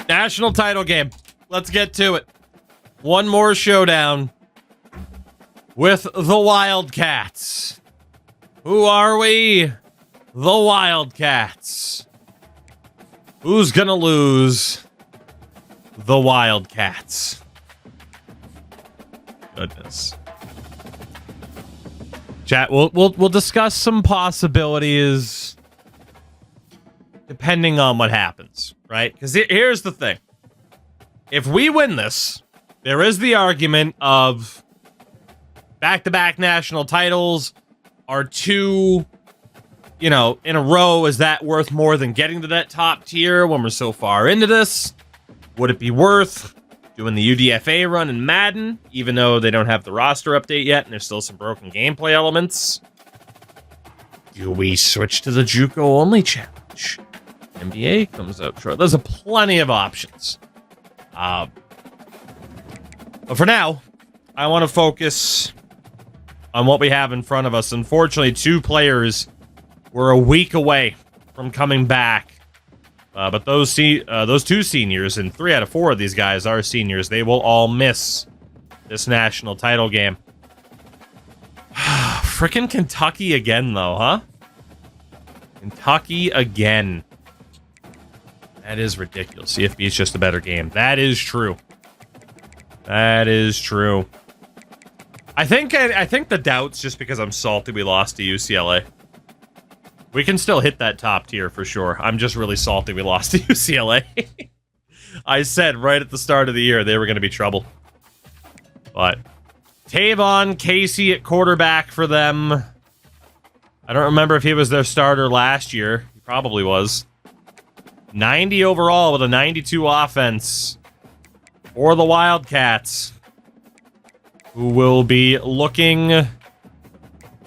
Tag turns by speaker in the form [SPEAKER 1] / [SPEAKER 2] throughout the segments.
[SPEAKER 1] National title game. Let's get to it. One more showdown with the Wildcats. Who are we? The Wildcats. Who's gonna lose? The Wildcats. Goodness. Chat, we'll discuss some possibilities depending on what happens, right? Because here's the thing. If we win this, there is the argument of back-to-back national titles are two, in a row. Is that worth more than getting to that top tier when we're so far into this? Would it be worth doing the UDFA run in Madden, even though they don't have the roster update yet and there's still some broken gameplay elements? Do we switch to the JUCO-only challenge? NBA comes out short. There's plenty of options. But for now, I want to focus on what we have in front of us. Unfortunately, two players were a week away from coming back. But those two seniors, and 3 out of 4 of these guys are seniors, they will all miss this national title game. Frickin' Kentucky again, though, huh? Kentucky again. That is ridiculous. CFB is just a better game. That is true. That is true. I think the doubt's just because I'm salty we lost to UCLA. We can still hit that top tier for sure. I'm just really salty we lost to UCLA. I said right at the start of the year they were going to be trouble. But Tavon Casey at quarterback for them. I don't remember if he was their starter last year. He probably was. 90 overall with a 92 offense for the Wildcats, who will be looking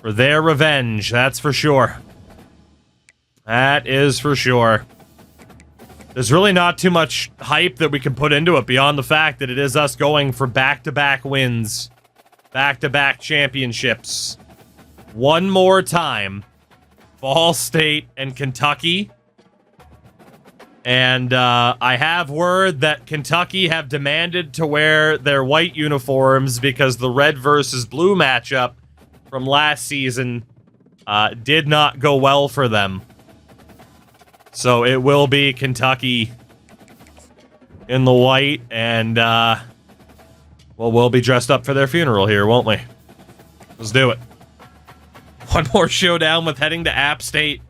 [SPEAKER 1] for their revenge. That's for sure. That is for sure. There's really not too much hype that we can put into it beyond the fact that it is us going for back-to-back wins, back-to-back championships. One more time. Ball State and Kentucky. And I have word that Kentucky have demanded to wear their white uniforms because the red versus blue matchup from last season did not go well for them. So it will be Kentucky in the white, and we'll be dressed up for their funeral here, won't we? Let's do it. One more showdown with heading to App State.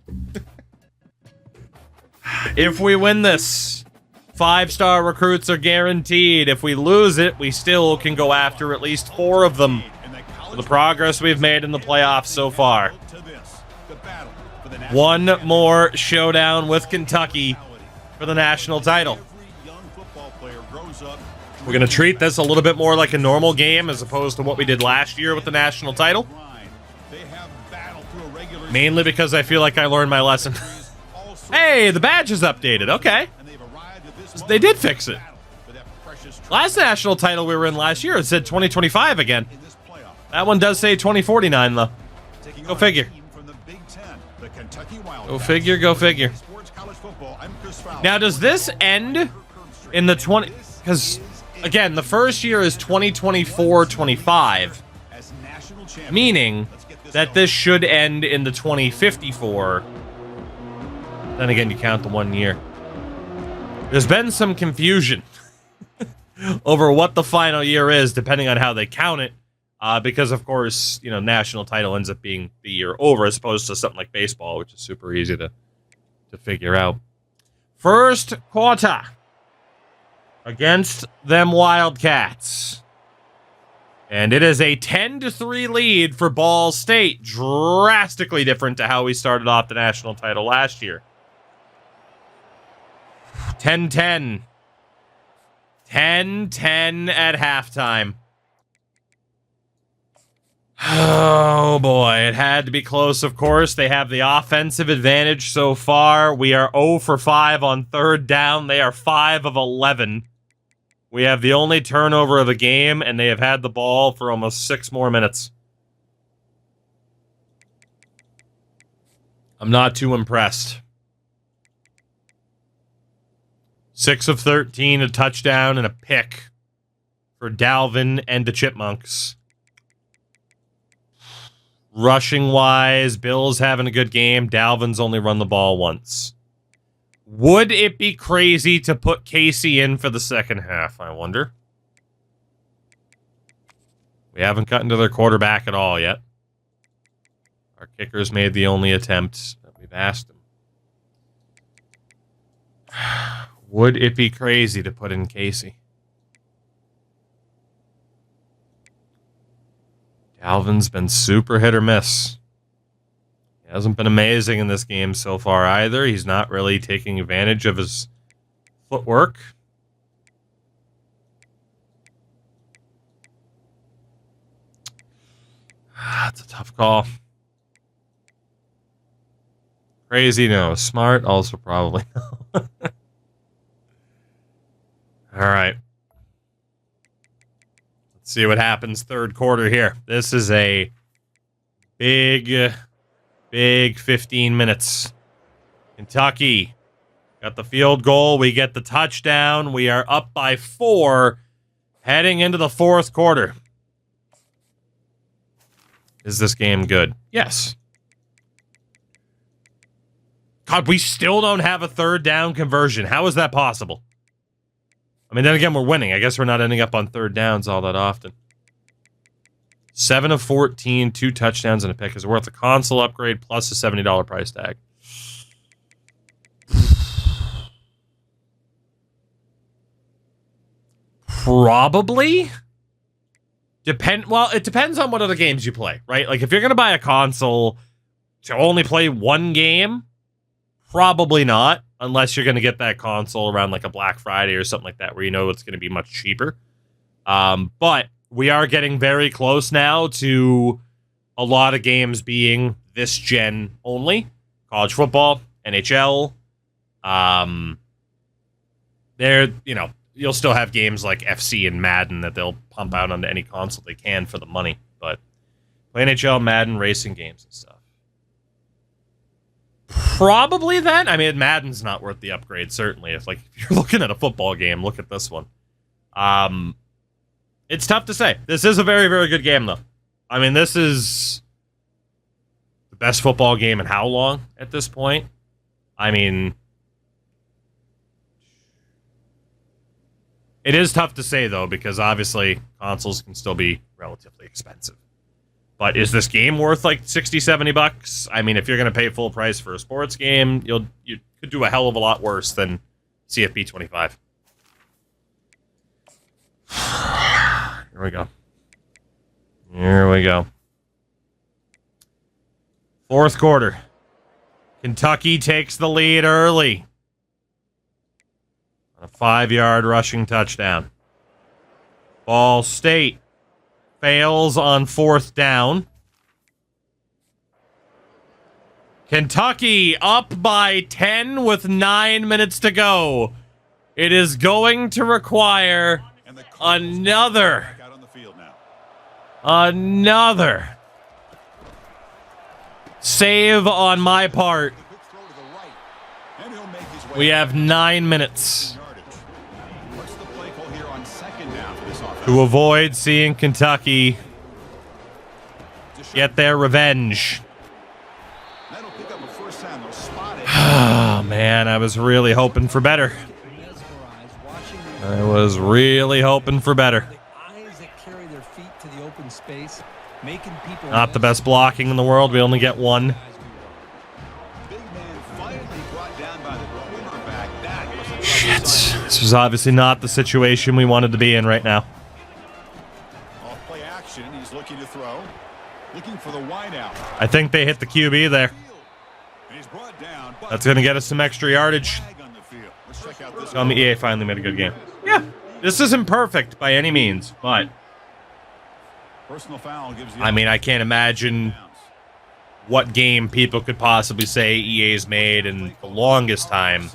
[SPEAKER 1] If we win this, 5-star recruits are guaranteed. If we lose it, we still can go after at least 4 of them. For the progress we've made in the playoffs so far. One more showdown with Kentucky for the national title. We're going to treat this a little bit more like a normal game as opposed to what we did last year with the national title. Mainly because I feel like I learned my lesson. Hey, the badge is updated. Okay. They did fix it. Last national title we were in last year, it said 2025 again. That one does say 2049, though. Go figure. Go figure, go figure. Now, does this end in the 20... Because, again, the first year is 2024-25. Meaning that this should end in the 2054. Then again, you count the 1 year. There's been some confusion over what the final year is, depending on how they count it. Because, of course, national title ends up being the year over, as opposed to something like baseball, which is super easy to figure out. First quarter against them Wildcats. And it is a 10-3 lead for Ball State. Drastically different to how we started off the national title last year. 10-10. 10-10 at halftime. Oh, boy. It had to be close, of course. They have the offensive advantage so far. We are 0 for 5 on third down. They are 5 of 11. We have the only turnover of the game, and they have had the ball for almost 6 more minutes. I'm not too impressed. 6 of 13, a touchdown, and a pick for Dalvin and the Chipmunks. Rushing-wise, Bills having a good game. Dalvin's only run the ball once. Would it be crazy to put Casey in for the second half, I wonder? We haven't gotten to their quarterback at all yet. Our kicker's made the only attempt that we've asked him. Would it be crazy to put in Casey? Dalvin's been super hit or miss. He hasn't been amazing in this game so far either. He's not really taking advantage of his footwork. That's a tough call. Crazy, no. Smart, also probably no. All right. Let's see what happens third quarter here. This is a big 15 minutes. Kentucky got the field goal. We get the touchdown. We are up by 4 heading into the fourth quarter. Is this game good? Yes. God, we still don't have a third down conversion. How is that possible? I mean, then again, we're winning. I guess we're not ending up on third downs all that often. 7 of 14, 2 touchdowns and a pick is worth a console upgrade plus a $70 price tag. Probably. Well, it depends on what other games you play, right? Like, if you're going to buy a console to only play one game, probably not, unless you're going to get that console around like a Black Friday or something like that, where you know it's going to be much cheaper. But we are getting very close now to a lot of games being this gen only. College football, NHL. You'll still have games like FC and Madden that they'll pump out onto any console they can for the money. But play NHL, Madden, racing games and stuff. Probably then. I mean, Madden's not worth the upgrade, certainly. If you're looking at a football game, look at this one. It's tough to say. This is a very, very good game, though. I mean, this is the best football game in how long at this point? I mean, it is tough to say, though, because obviously consoles can still be relatively expensive. But is this game worth like $60, $70? I mean, if you're going to pay full price for a sports game, you could do a hell of a lot worse than CFB 25. Here we go. Here we go. Fourth quarter. Kentucky takes the lead early. A 5-yard rushing touchdown. Ball State fails on fourth down. Kentucky up by 10 with 9 minutes to go. It is going to require another save on my part. We have 9 minutes to avoid seeing Kentucky get their revenge. Oh, man, I was really hoping for better. Not the best blocking in the world. We only get one. Shit. This was obviously not the situation we wanted to be in right now.
[SPEAKER 2] Play action. He's looking to throw. Looking for the wideout.
[SPEAKER 1] I think they hit the QB there. That's going to get us some extra yardage. Tell me EA finally made a good game. Yeah, this isn't perfect by any means, but I mean, I can't imagine what game people could possibly say EA's made in the longest time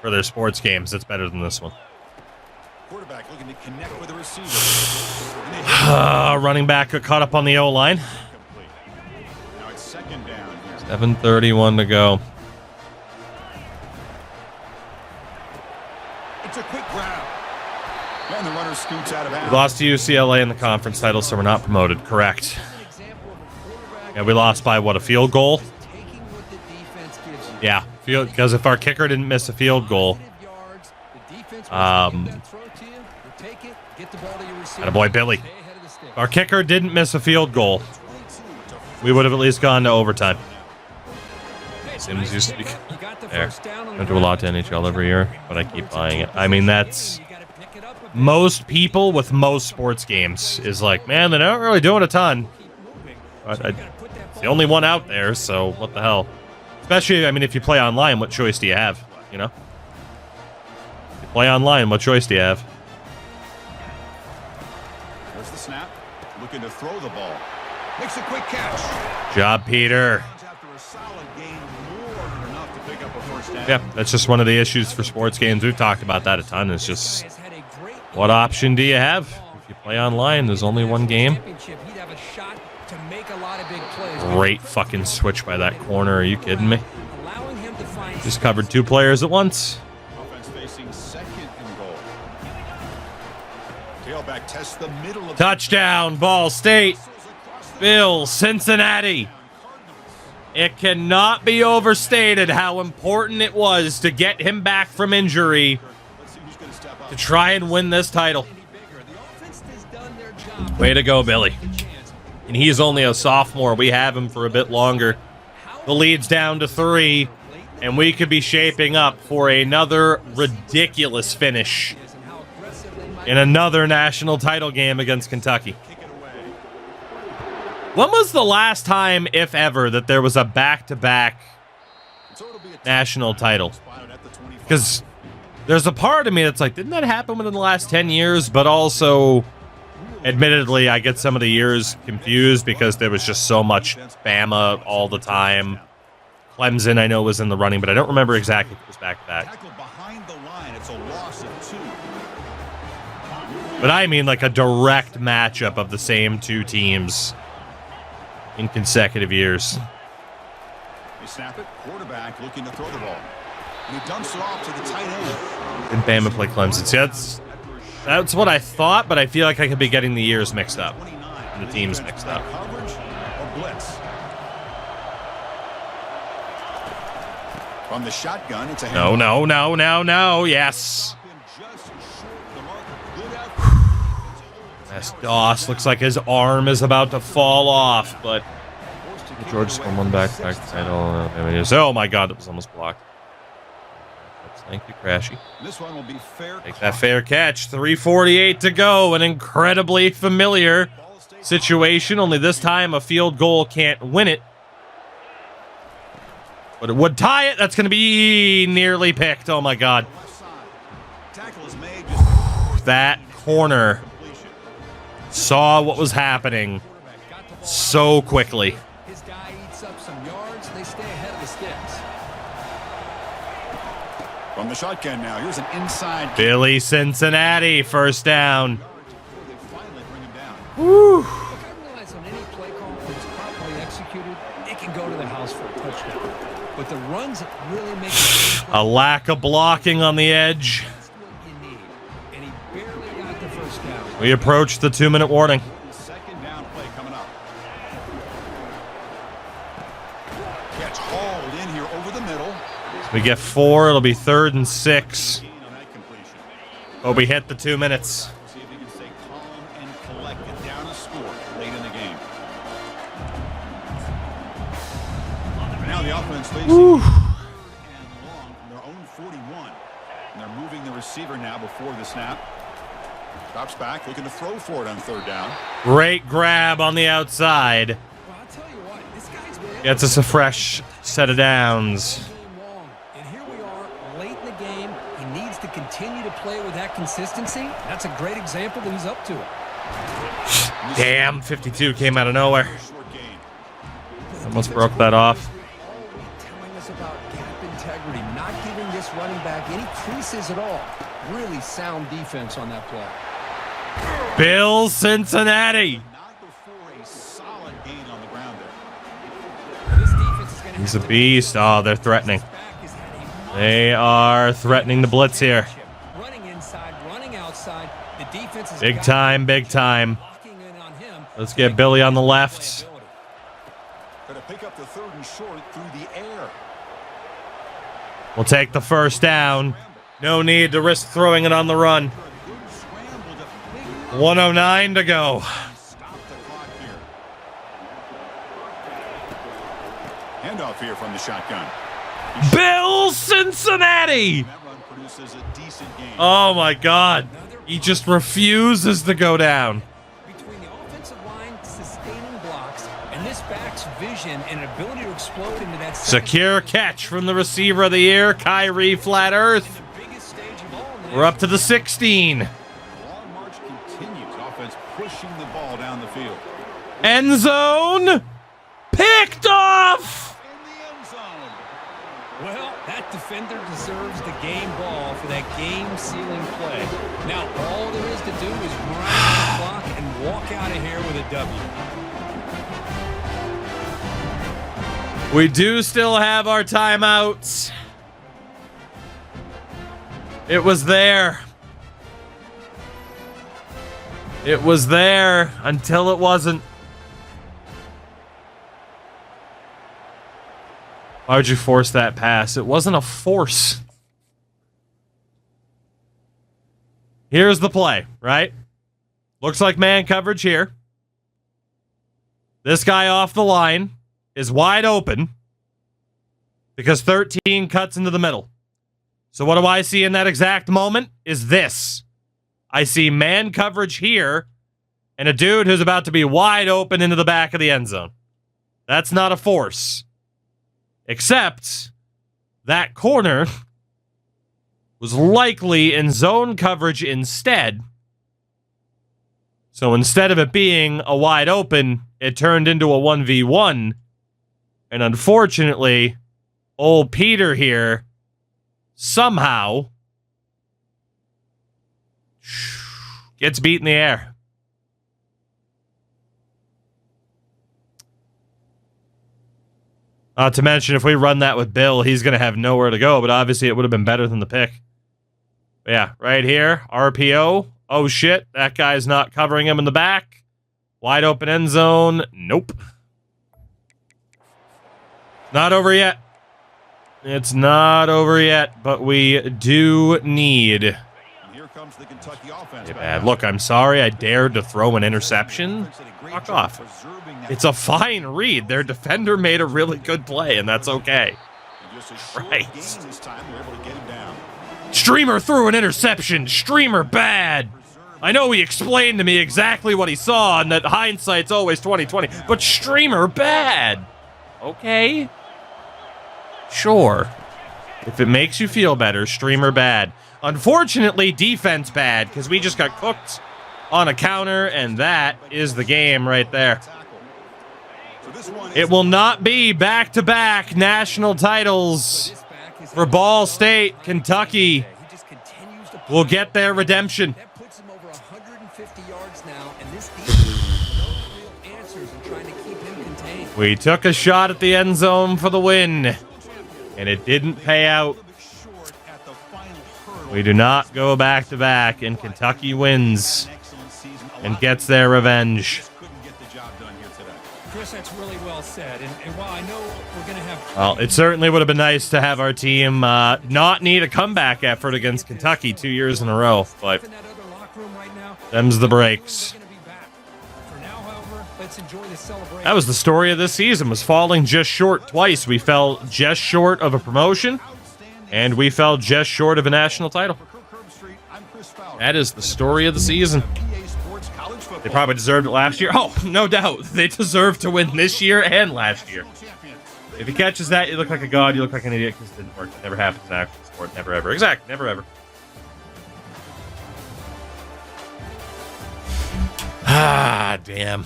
[SPEAKER 1] for their sports games that's better than this one.
[SPEAKER 2] Quarterback looking to connect with the receiver.
[SPEAKER 1] Running back got caught up on the O-line.
[SPEAKER 2] Now it's second down here.
[SPEAKER 1] 7:31 to go.
[SPEAKER 2] It's a quick grab. And the runner scoots out of bounds.
[SPEAKER 1] We lost to UCLA in the conference title, so we're not promoted. Correct. Yeah, we lost by, what, a field goal? Yeah, because if our kicker didn't miss a field goal, attaboy Billy. If our kicker didn't miss a field goal, we would have at least gone to overtime. Sims used to be there. I do a lot to NHL every year, but I keep buying it. I mean, that's most people with most sports games is like, man, they're not really doing a ton. But it's the only one out there, so what the hell? Especially, I mean, if you play online, what choice do you have? You know? If you play online, what choice do you have?
[SPEAKER 2] There's the snap. Looking to throw the ball. Makes a quick catch.
[SPEAKER 1] Job, Peter.
[SPEAKER 2] After a solid game, more than enough to pick up a first down.
[SPEAKER 1] Yeah, that's just one of the issues for sports games. We've talked about that a ton. It's just, what option do you have? If you play online, there's only one game. Great fucking switch by that corner. Are you kidding me? Just covered two players at once.
[SPEAKER 2] Offense facing second and goal. Tailback tests the middle of
[SPEAKER 1] Touchdown, Ball State. Bill, Cincinnati. It cannot be overstated how important it was to get him back from injury to try and win this title. Way to go, Billy. And he's only a sophomore. We have him for a bit longer. The lead's down to 3, and we could be shaping up for another ridiculous finish in another national title game against Kentucky. When was the last time, if ever, that there was a back-to-back national title? Because there's a part of me that's like, didn't that happen within the last 10 years? But also, admittedly, I get some of the years confused because there was just so much Bama all the time. Clemson, I know, was in the running, but I don't remember exactly if it was back-to-back. But I mean like a direct matchup of the same two teams in consecutive years.
[SPEAKER 2] They snap it. Quarterback looking to throw the ball. And he dumps it off to the tight end.
[SPEAKER 1] And Bama play Clemson. See, that's what I thought, but I feel like I could be getting the years mixed up and the teams mixed up.
[SPEAKER 2] Coverage or blitz. From the shotgun, it's a
[SPEAKER 1] No. Yes. Doss looks like his arm is about to fall off, but George scored one back title. Oh my God, it was almost blocked. Thank you, Crashy.
[SPEAKER 2] This one will be fair.
[SPEAKER 1] Take that fair catch. 3:48 to go. An incredibly familiar situation. Only this time a field goal can't win it, but it would tie it. That's going to be nearly picked. Oh my God. That corner saw what was happening so quickly.
[SPEAKER 3] His guy eats up some yards. They stay ahead of the sticks.
[SPEAKER 2] From the shotgun now, here's an inside.
[SPEAKER 1] Billy Cincinnati, first down.
[SPEAKER 2] They finally bring him down.
[SPEAKER 1] Woo.
[SPEAKER 3] Look, I realize on any play call that's properly executed, it can go to the house for a touchdown. But the runs really make
[SPEAKER 1] a lack of blocking on the edge.
[SPEAKER 3] That's what you need. And he barely got the first down.
[SPEAKER 1] We approach the 2-minute warning.
[SPEAKER 2] Second down play coming up. Catch hauled in here over the middle.
[SPEAKER 1] We get 4. It'll be 3rd and 6. Oh, we hit the 2 minutes.
[SPEAKER 2] See if he can stay calm and collected down a score late in the game. Now the offense facing and long from their own 41. And they're moving the receiver now before the snap. Drops back, looking to throw for it on 3rd down.
[SPEAKER 1] Great grab on the outside.
[SPEAKER 3] Well, I'll tell you what, this guy's been
[SPEAKER 1] Gets us a fresh set of downs.
[SPEAKER 3] And here we are, late in the game. He needs to continue to play with that consistency. That's a great example that he's up to it.
[SPEAKER 1] Damn, 52 came out of nowhere.
[SPEAKER 2] Short game.
[SPEAKER 1] Almost broke that off.
[SPEAKER 3] Telling us about gap integrity, not giving this running back any creases at all. Really sound defense on that play.
[SPEAKER 1] Bill Cincinnati.
[SPEAKER 2] Not before a solid gain on the ground there.
[SPEAKER 3] This defense is going to
[SPEAKER 1] He's a beast. Oh, they're threatening. They are threatening the blitz here.
[SPEAKER 3] running defense has
[SPEAKER 1] Big time, big time.
[SPEAKER 3] locking in on him.
[SPEAKER 1] Let's get Billy on the left.
[SPEAKER 2] Going to pick up the 3rd and short through the air.
[SPEAKER 1] We'll take the first down. No need to risk throwing it on the run. 1:09 to go.
[SPEAKER 2] Stop the clock here. Handoff here from the shotgun.
[SPEAKER 1] Bill Cincinnati!
[SPEAKER 2] That run produces a decent game.
[SPEAKER 1] Oh my God. He just refuses to go down.
[SPEAKER 3] Between the offensive line sustaining blocks and this back's vision and ability to explode into that
[SPEAKER 1] Secure catch from the receiver of the year, Kyrie Flat Earth.
[SPEAKER 3] the biggest stage of all.
[SPEAKER 1] We're up to the 16.
[SPEAKER 2] Long march continues. Offense pushing the ball down the field.
[SPEAKER 1] End zone. Picked off.
[SPEAKER 2] In the end zone.
[SPEAKER 3] Well, that defender deserves the game ball for that game-sealing play. Now, all there is to do is grind out the clock and walk out of here with a W.
[SPEAKER 1] We do still have our timeouts. It was there. It was there until it wasn't. Why would you force that pass? It wasn't a force. Here's the play, right? Looks like man coverage here. This guy off the line is wide open because 13 cuts into the middle. So what do I see in that exact moment is this. I see man coverage here and a dude who's about to be wide open into the back of the end zone. That's not a force. Except that corner was likely in zone coverage instead. So instead of it being a wide open, it turned into a 1v1. And unfortunately, old Peter here somehow gets beat in the air. Not to mention, if we run that with Bill, he's going to have nowhere to go, but obviously it would have been better than the pick. But yeah, right here, RPO. Oh shit, that guy's not covering him in the back. Wide open end zone. Nope. Not over yet. It's not over yet, but we do need...
[SPEAKER 2] And here comes the Kentucky offense.
[SPEAKER 1] Bad. Look, I'm sorry I dared to throw an interception. Fuck off. It's a fine read. Their defender made a really good play, and that's okay. Right. Streamer threw an interception. Streamer bad. I know he explained to me exactly what he saw, and that hindsight's always 20/20. But Streamer bad. Okay. Sure. If it makes you feel better, Streamer bad. Unfortunately, defense bad, because we just got cooked on a counter, and that is the game right there. It will not be back-to-back national titles for Ball State. Kentucky will get their redemption.
[SPEAKER 3] That puts him over 150 yards now, and this defense has no real answers in trying to keep him contained.
[SPEAKER 1] We took a shot at the end zone for the win, and it didn't pay out. We do not go back-to-back, and Kentucky wins and gets their revenge.
[SPEAKER 3] Chris, that's really well said. And while I know we're going to have...
[SPEAKER 1] Well, it certainly would have been nice to have our team not need a comeback effort against Kentucky 2 years in a row, but them's the breaks. That was the story of this season, was falling just short twice. We fell just short of a promotion, and we fell just short of a national title. That is the story of the season. They probably deserved it last year. Oh, no doubt. They deserve to win this year and last year. If he catches that, you look like a god. You look like an idiot because it didn't work. It never happens in actual sport. Never, ever. Exactly. Never, ever. Ah, damn.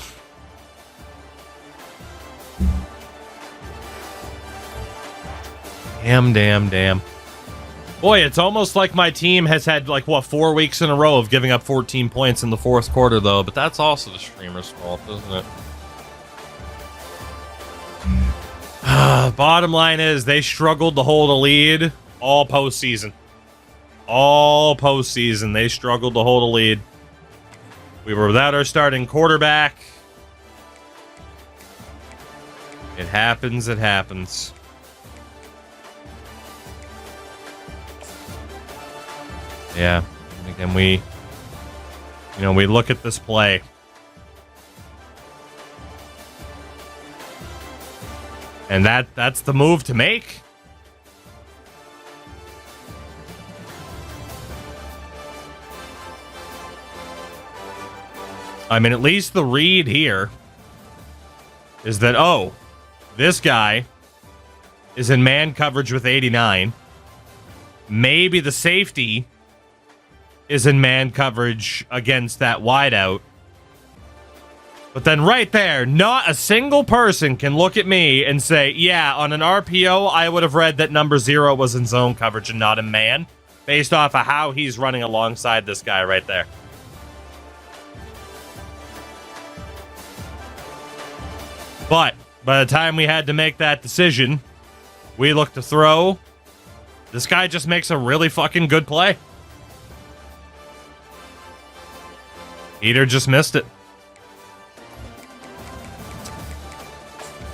[SPEAKER 1] Damn. Boy, it's almost like my team has had, 4 weeks in a row of giving up 14 points in the fourth quarter, though. But that's also the streamer's fault, isn't it? Bottom line is, they struggled to hold a lead all postseason. All postseason, they struggled to hold a lead. We were without our starting quarterback. It happens, it happens. Yeah. Again, we look at this play. And that's the move to make. I mean, at least the read here is that, oh, this guy is in man coverage with 89. Maybe the safety is in man coverage against that wideout. But then right there, not a single person can look at me and say, yeah, on an RPO, I would have read that number 0 was in zone coverage and not in man, based off of how he's running alongside this guy right there. But by the time we had to make that decision, we looked to throw. This guy just makes a really fucking good play. Peter just missed it.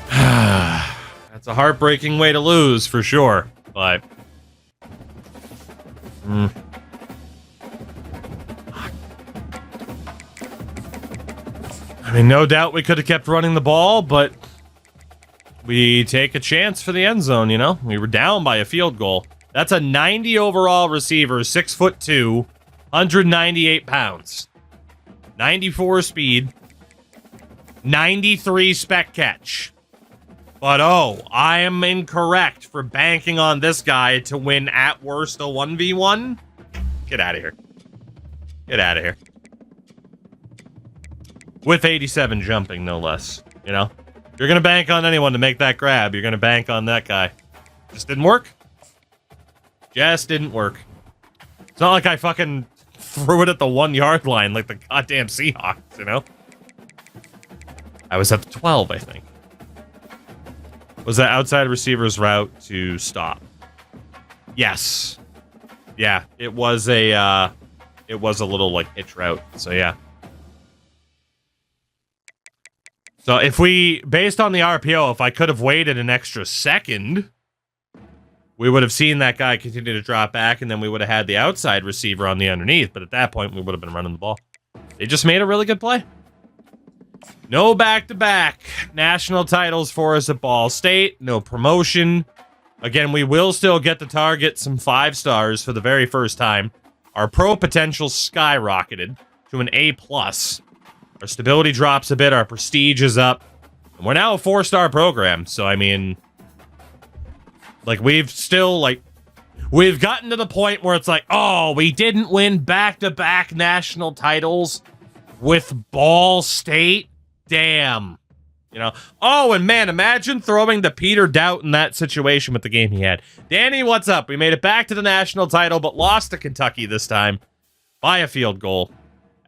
[SPEAKER 1] That's a heartbreaking way to lose, for sure. But... I mean, no doubt we could have kept running the ball, but we take a chance for the end zone, you know? We were down by a field goal. That's a 90 overall receiver, 6'2", 198 pounds. 94 speed. 93 spec catch. But oh, I am incorrect for banking on this guy to win at worst a 1v1. Get out of here. Get out of here. With 87 jumping, no less. You know? If you're going to bank on anyone to make that grab, you're going to bank on that guy. Just didn't work. Just didn't work. It's not like I fucking threw it at the 1 yard line like the goddamn Seahawks, you know? I was at the 12, I think. Was that outside receiver's route to stop? Yes. Yeah, it was a little like hitch route. So yeah. So if we, based on the RPO, if I could have waited an extra second, we would have seen that guy continue to drop back, and then we would have had the outside receiver on the underneath. But at that point, we would have been running the ball. They just made a really good play. No back-to-back national titles for us at Ball State. No promotion. Again, we will still get to target some 5 stars for the very first time. Our pro potential skyrocketed to an A+. Our stability drops a bit. Our prestige is up. And we're now a 4-star program. So, I mean, like, we've gotten to the point where it's like, oh, we didn't win back-to-back national titles with Ball State. Damn. You know? Oh, and man, imagine throwing the Peter Doubt in that situation with the game he had. Danny, what's up? We made it back to the national title, but lost to Kentucky this time by a field goal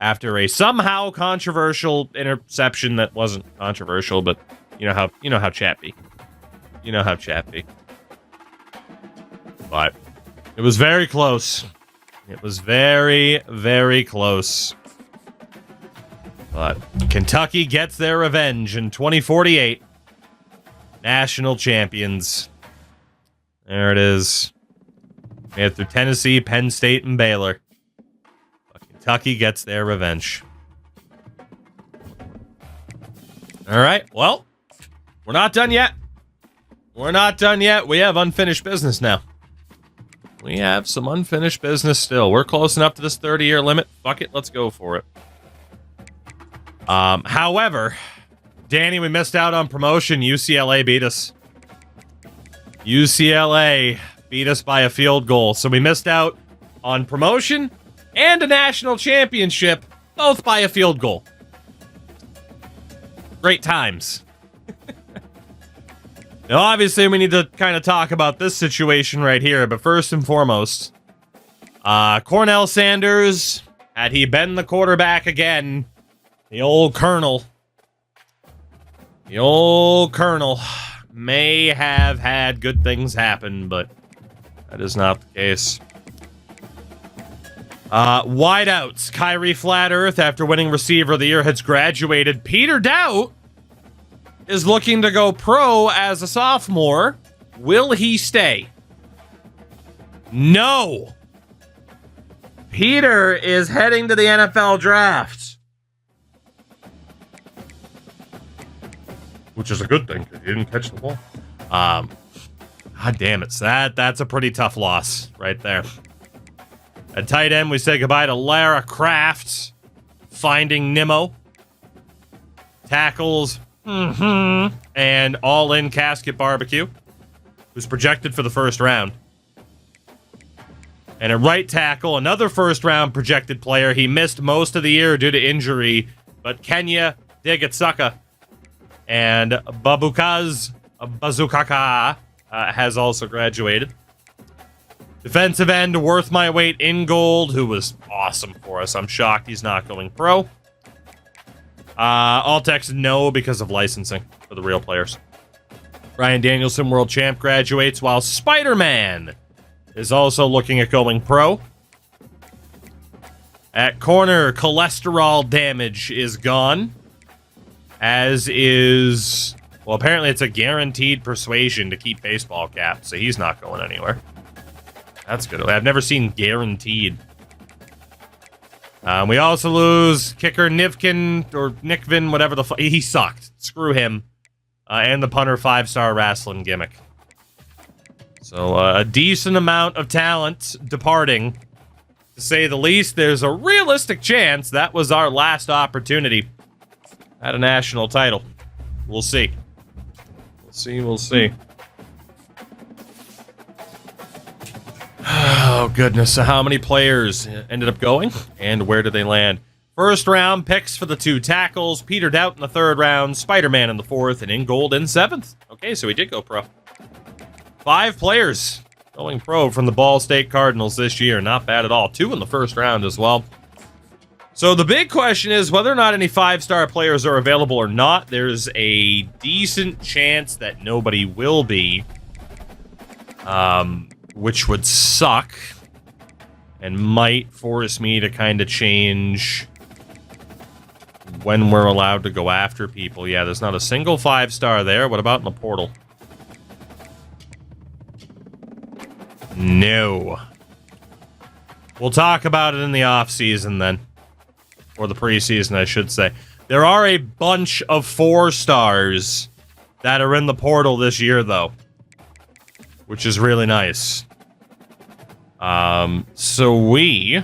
[SPEAKER 1] after a somehow controversial interception that wasn't controversial, but you know how chat be. You know how chat be. But it was very close. It was very, very close. But Kentucky gets their revenge in 2048. National champions. There it is. Made it through Tennessee, Penn State, and Baylor. But Kentucky gets their revenge. All right, well, we're not done yet. We're not done yet. We have unfinished business now. We have some unfinished business still. We're close enough to this 30-year limit. Fuck it, let's go for it. However, Danny, we missed out on promotion. UCLA beat us. UCLA beat us by a field goal. So we missed out on promotion and a national championship, both by a field goal. Great times. Now, obviously, we need to kind of talk about this situation right here. But first and foremost, Cornell Sanders, had he been the quarterback again, the old Colonel may have had good things happen, but that is not the case. Wideouts. Kyrie Flat Earth, after winning Receiver of the Year, has graduated. Peter Doubt is looking to go pro as a sophomore. Will he stay? No. Peter is heading to the NFL draft. Which is a good thing, because he didn't catch the ball. God damn it. That's a pretty tough loss right there. At tight end, we say goodbye to Lara Kraft. Finding Nemo. Tackles. And all-in Casket Barbecue, who's projected for the first round. And at right tackle, another first-round projected player. He missed most of the year due to injury, but Kenya Digatsaka and Bazukaka has also graduated. Defensive end, worth my weight in gold, who was awesome for us. I'm shocked he's not going pro. All text no because of licensing for the real players. Ryan Danielson, world champ, graduates, while Spider-Man is also looking at going pro. At corner, cholesterol damage is gone. As is... Well, apparently it's a guaranteed persuasion to keep baseball cap, so he's not going anywhere. That's good. I've never seen guaranteed. We also lose kicker Nivkin, or Nickvin, whatever the fuck. He sucked. Screw him. And the punter 5-star wrestling gimmick. So a decent amount of talent departing. To say the least, there's a realistic chance that was our last opportunity at a national title. We'll see. We'll see. Oh, goodness. So how many players ended up going, and where did they land? First round picks for the 2 tackles. Peter Doubt in the 3rd round. Spider-Man in the 4th, and in gold in 7th. Okay, so he did go pro. 5 players going pro from the Ball State Cardinals this year. Not bad at all. 2 in the 1st round as well. So the big question is whether or not any 5-star players are available or not. There's a decent chance that nobody will be. Which would suck. And might force me to kind of change when we're allowed to go after people. Yeah, there's not a single 5-star there. What about in the portal? No. We'll talk about it in the off-season then. Or the preseason, I should say. There are a bunch of 4-stars that are in the portal this year, though. Which is really nice. So we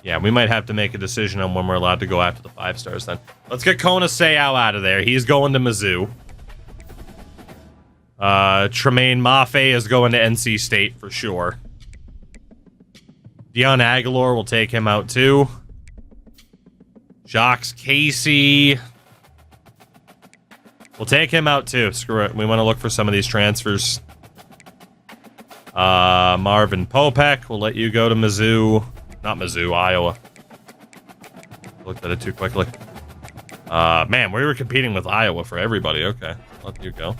[SPEAKER 1] might have to make a decision on when we're allowed to go after the 5-stars then. Let's get Kona Seau out of there. He's going to Mizzou. Tremaine Mafe is going to NC State for sure. Dion Aguilar will take him out too. Jocks Casey. We'll take him out too. Screw it. We want to look for some of these transfers. Marvin Popek, we'll let you go to Mizzou. Not Mizzou, Iowa. Looked at it too quickly. Man, we were competing with Iowa for everybody. Okay, let you go.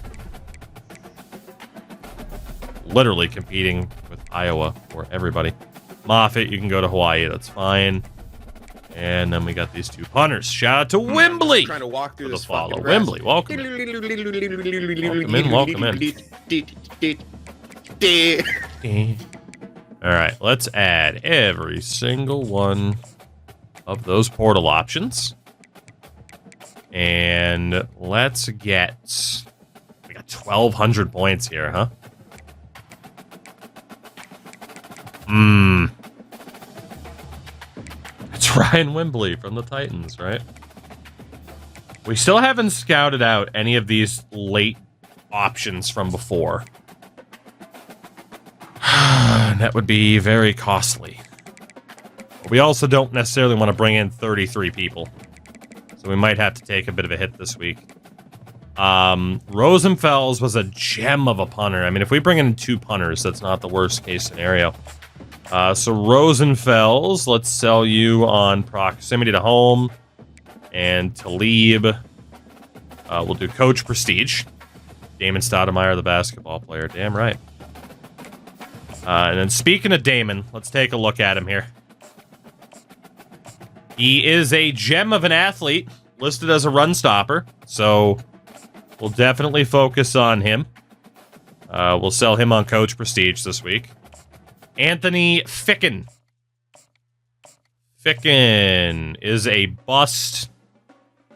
[SPEAKER 1] Literally competing with Iowa for everybody. Moffitt, you can go to Hawaii. That's fine. And then we got these 2 punters. Shout out to Wembley.
[SPEAKER 4] Trying to walk through this
[SPEAKER 1] follow. Wembley, welcome. Welcome in. All right, let's add every single one of those portal options. And let's get... We got 1,200 points here, huh? It's Ryan Wembley from the Titans, right? We still haven't scouted out any of these late options from before. That would be very costly. We also don't necessarily want to bring in 33 people. So we might have to take a bit of a hit this week. Rosenfels was a gem of a punter. I mean, if we bring in 2 punters, that's not the worst case scenario. So Rosenfels, let's sell you on proximity to home. And Talib. We'll do Coach Prestige. Damon Stoudemire, the basketball player. Damn right. And then speaking of Damon, let's take a look at him here. He is a gem of an athlete, listed as a run stopper, so we'll definitely focus on him. We'll sell him on Coach Prestige this week. Anthony Ficken. Ficken is a bust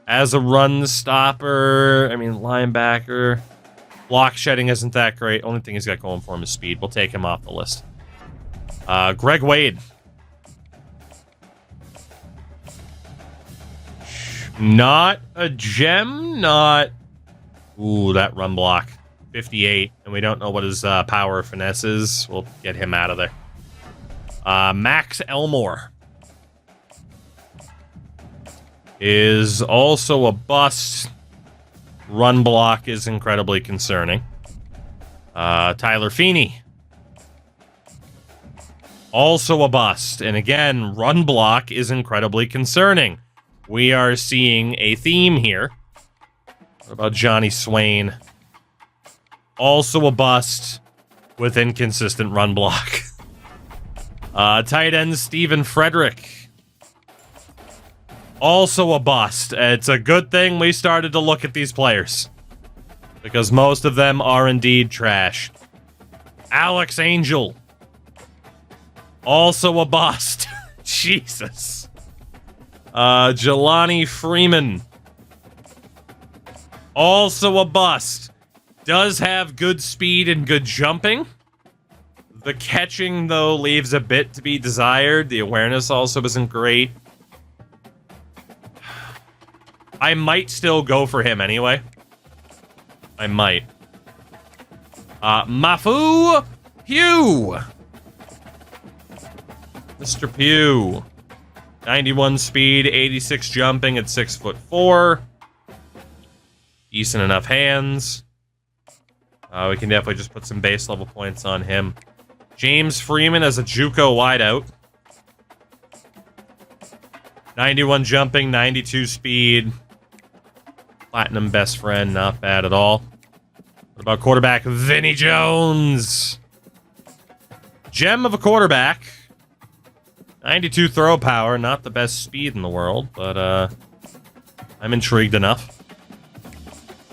[SPEAKER 1] as a run stopper. I mean, linebacker. Block shedding isn't that great. Only thing he's got going for him is speed. We'll take him off the list. Greg Wade. Not a gem, not... Ooh, that run block. 58, and we don't know what his power or finesse is. We'll get him out of there. Max Elmore is also a bust. Run block is incredibly concerning. Tyler Feeney. Also a bust. And again, run block is incredibly concerning. We are seeing a theme here. What about Johnny Swain? Also a bust with inconsistent run block. Tight end Stephen Frederick. Also a bust. It's a good thing we started to look at these players, because most of them are indeed trash. Alex Angel. Also a bust. Jesus. Jelani Freeman. Also a bust. Does have good speed and good jumping. The catching, though, leaves a bit to be desired. The awareness also isn't great. I might still go for him anyway. I might. Mafu Pugh. Mr. Pugh. 91 speed, 86 jumping at 6'4". Decent enough hands. We can definitely just put some base level points on him. James Freeman as a JUCO wideout. 91 jumping, 92 speed. Platinum best friend, not bad at all. What about quarterback Vinny Jones? Gem of a quarterback. 92 throw power, not the best speed in the world, but I'm intrigued enough.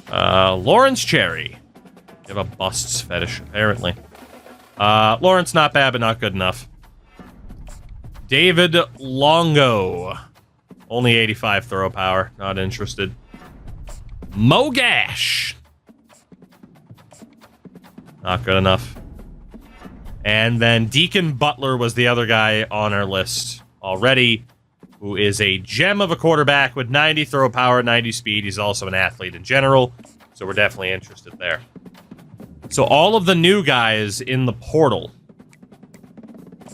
[SPEAKER 1] Lawrence Cherry. You have a busts fetish, apparently. Lawrence, not bad, but not good enough. David Longo. Only 85 throw power. Not interested. Mo Gash. Not good enough. And then Deacon Butler was the other guy on our list already, who is a gem of a quarterback with 90 throw power, 90 speed. He's also an athlete in general, so we're definitely interested there. So all of the new guys in the portal.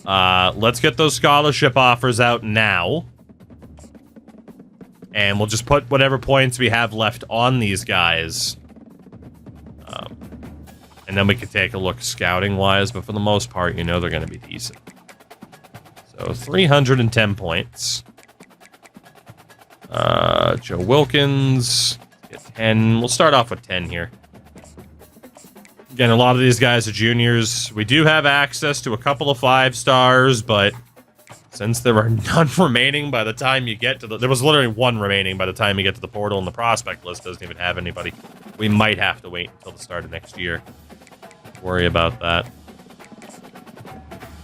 [SPEAKER 1] Let's get those scholarship offers out now. And we'll just put whatever points we have left on these guys. And then we can take a look scouting-wise, but for the most part, you know they're going to be decent. So 310 points. Joe Wilkins, get 10. We'll start off with 10 here. Again, a lot of these guys are juniors. We do have access to a couple of 5 stars, but since there are none remaining by the time you get to the... There was literally 1 remaining by the time you get to the portal, and the prospect list doesn't even have anybody. We might have to wait until the start of next year. Worry about that.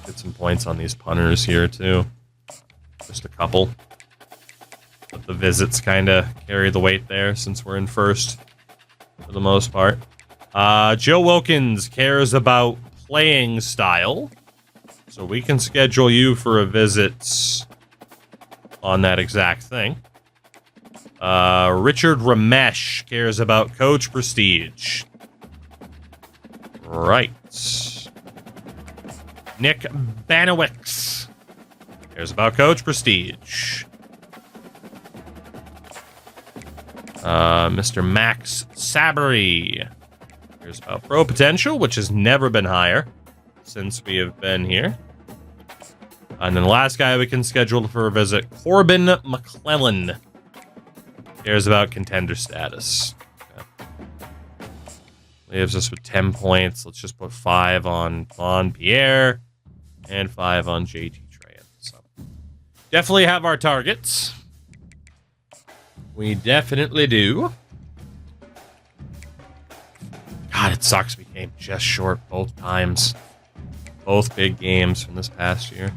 [SPEAKER 1] Get some points on these punters here, too. Just a couple. But the visits kind of carry the weight there, since we're in first for the most part. Joe Wilkins cares about playing style, so we can schedule you for a visit on that exact thing. Richard Ramesh cares about coach prestige. Right. Nick Banowicz cares about coach prestige. Mr. Max Sabri cares about pro potential, which has never been higher since we have been here. And then the last guy we can schedule for a visit, Corbin Leaves us with 10 points. Let's just put 5 on Pierre and 5 on JT Trayan. So definitely have our targets. We definitely do. God, it sucks we came just short both times. Both big games from this past year.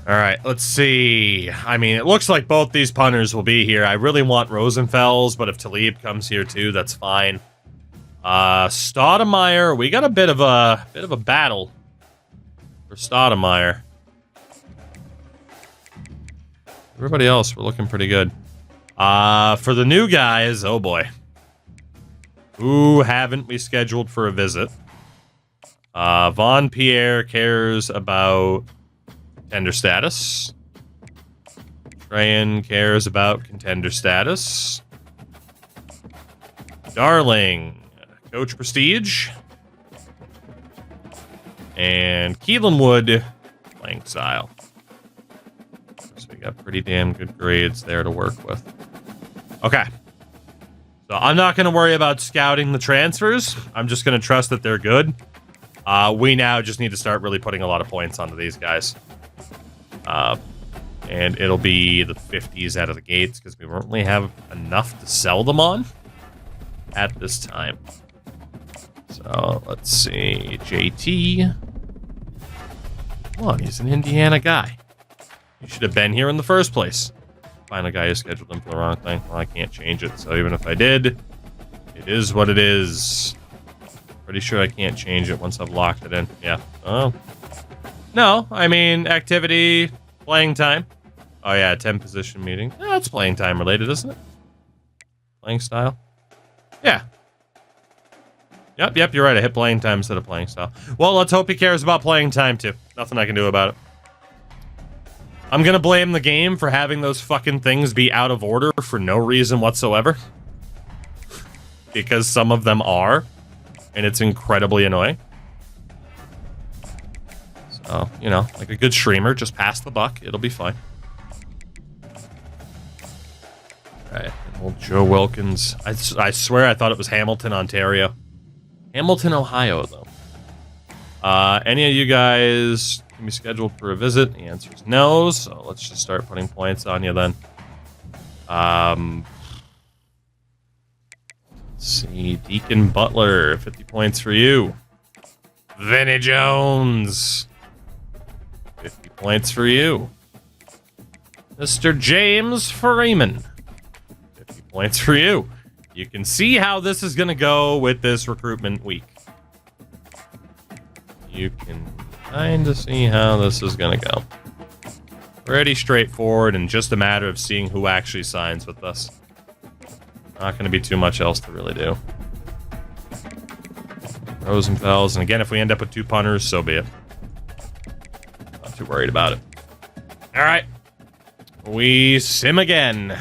[SPEAKER 1] All right, let's see. I mean, it looks like both these punters will be here. I really want Rosenfels, but if Talib comes here too, that's fine. Stoudemire, we got a bit of a battle for Stoudemire. Everybody else, we're looking pretty good. For the new guys, oh boy. Who haven't we scheduled for a visit? Von Pierre cares about contender status. Trayan cares about contender status. Darling, coach prestige. And Keelan Wood, playing style. So we got pretty damn good grades there to work with. Okay. So I'm not going to worry about scouting the transfers. I'm just going to trust that they're good. We now just need to start really putting a lot of points onto these guys. And it'll be the 50s out of the gates because we won't really have enough to sell them on at this time. So let's see. JT. Come on, he's an Indiana guy. He should have been here in the first place. Find a guy who scheduled him for the wrong thing. Well, I can't change it. So even if I did, it is what it is. Pretty sure I can't change it once I've locked it in. Yeah. Oh. No, I mean, activity, playing time. Oh, yeah, 10 position meeting. Yeah, that's playing time related, isn't it? Playing style? Yeah. Yep, you're right. I hit playing time instead of playing style. Well, let's hope he cares about playing time, too. Nothing I can do about it. I'm going to blame the game for having those fucking things be out of order for no reason whatsoever. Because some of them are. And it's incredibly annoying. So, you know, like a good streamer, just pass the buck. It'll be fine. Alright, old Joe Wilkins. I swear I thought it was Hamilton, Ontario. Hamilton, Ohio, though. Any of you guys can be scheduled for a visit? The answer is no, so let's just start putting points on you then. Let's see. Deacon Butler, 50 points for you. Vinny Jones, 50 points for you. Mr. James Freeman, 50 points for you. You can see how this is going to go with this recruitment week. You can kind of see how this is going to go. Pretty straightforward and just a matter of seeing who actually signs with us. Not going to be too much else to really do. Rosenfels, and again, if we end up with 2 punters, so be it. Not too worried about it. All right. We sim again.